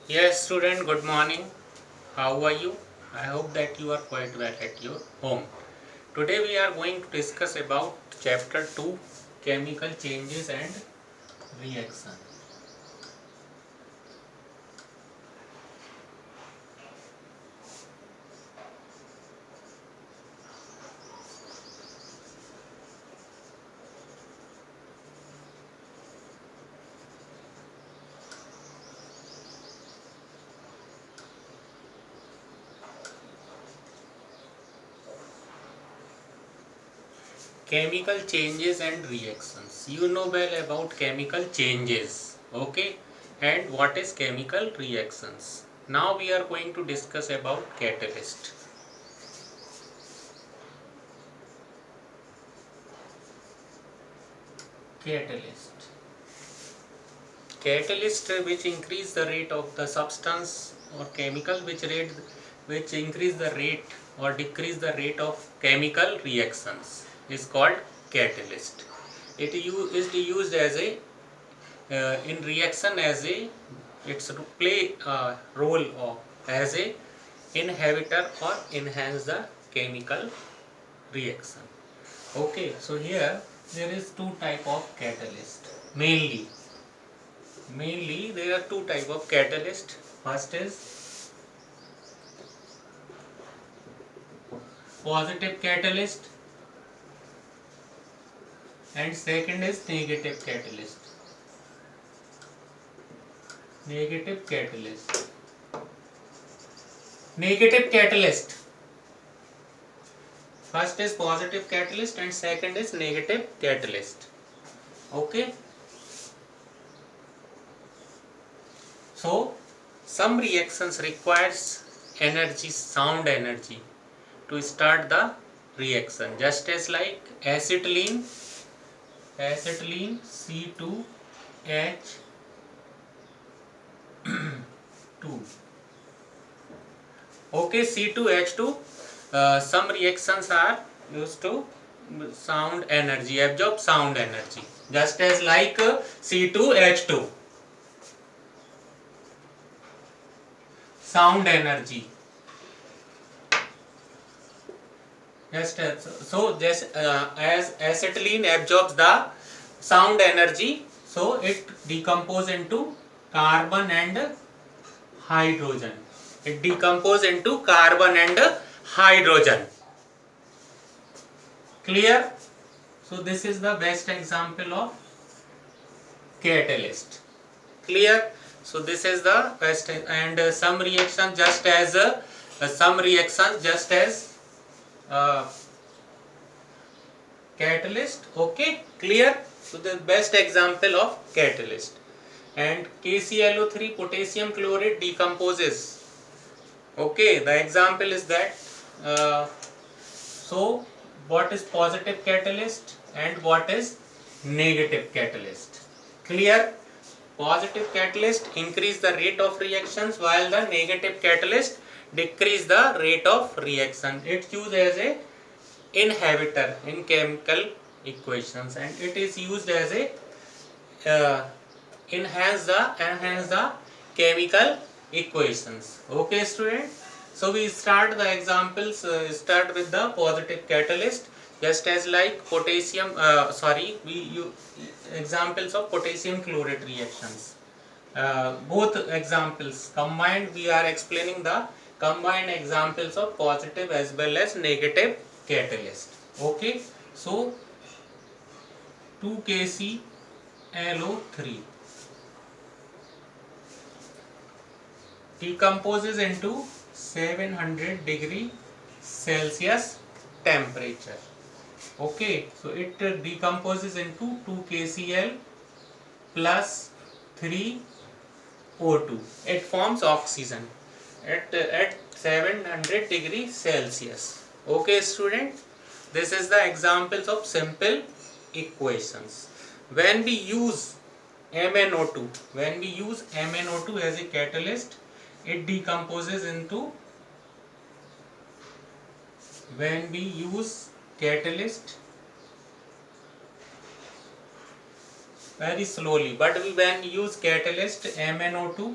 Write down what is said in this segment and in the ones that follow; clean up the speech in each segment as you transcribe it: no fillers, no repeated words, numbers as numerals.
Yes, student, good morning. How are you? I hope that you are quite well at your home. Today we are going to discuss about chapter 2, chemical changes and reaction. Chemical changes and reactions. You know well about chemical changes, okay? And what is chemical reactions? Now we are going to discuss about catalyst. Catalyst. Catalyst which increase the rate of the substance or chemical which increase the rate or decrease the rate of chemical reactions is called catalyst. It is used as a in reaction as a it's to play a role of as a inhibitor or enhance the chemical reaction. Okay, so here there is two type of catalyst mainly. Mainly there are two type of catalyst. First is positive catalyst and second is negative catalyst. Negative catalyst. Negative catalyst. First is positive catalyst and second is negative catalyst. Okay. So some reactions requires energy, sound energy to start the reaction, just as like acetylene C2H2. Okay, C2H2. Some reactions are used to sound energy, absorb sound energy, just as like C2H2. Sound energy. Just as acetylene absorbs the sound energy, so it decomposes into carbon and hydrogen. It decomposes into carbon and hydrogen. Clear? So this is the best example of catalyst. Clear? So this is the best, and some reaction just as uh, catalyst. Okay, clear? So the best example of catalyst. And KClO3 potassium chloride decomposes. Okay, the example is that so what is positive catalyst and what is negative catalyst? Clear? Positive catalyst increase the rate of reactions while the negative catalyst decrease the rate of reaction. It's used as a inhibitor in chemical equations and it is used as a uh, enhance the chemical equations. Okay, student. So we start the examples. Start with the positive catalyst, just as like potassium. We use examples of potassium chloride reactions. Both examples combined, we are explaining the combined examples of positive as well as negative catalyst. Okay, so 2KClO3 decomposes into 700 degree Celsius temperature. Okay, so it decomposes into 2KCl plus 3O2. It forms oxygen at 700 degree Celsius. Okay, student, this is the examples of simple equations. When we use MnO2, as a catalyst, it decomposes into, when we use catalyst very slowly, but when we use catalyst MnO2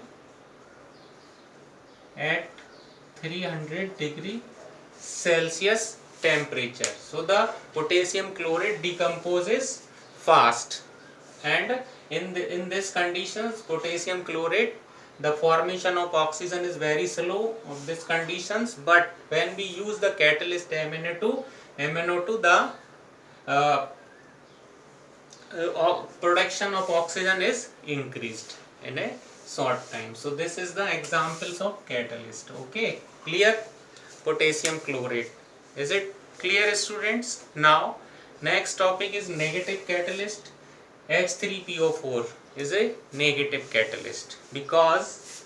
at 300 degree Celsius temperature. So the potassium chlorate decomposes fast, and in this conditions potassium chlorate, the formation of oxygen is very slow of these conditions, but when we use the catalyst MnO2 the uh, production of oxygen is increased in a short time. So this is the examples of catalyst. Okay, clear? Potassium chlorate. Is it clear, students? Now next topic is negative catalyst. H3PO4 is a negative catalyst because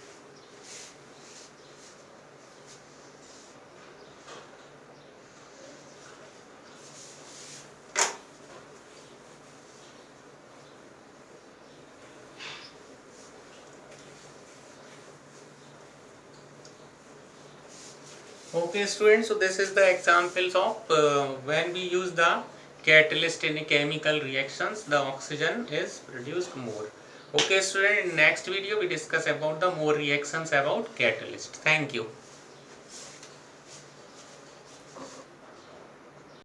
okay students, so this is the examples of when we use the catalyst in a chemical reactions, the oxygen is produced more. Okay student, in next video we discuss about the more reactions about catalyst. Thank you.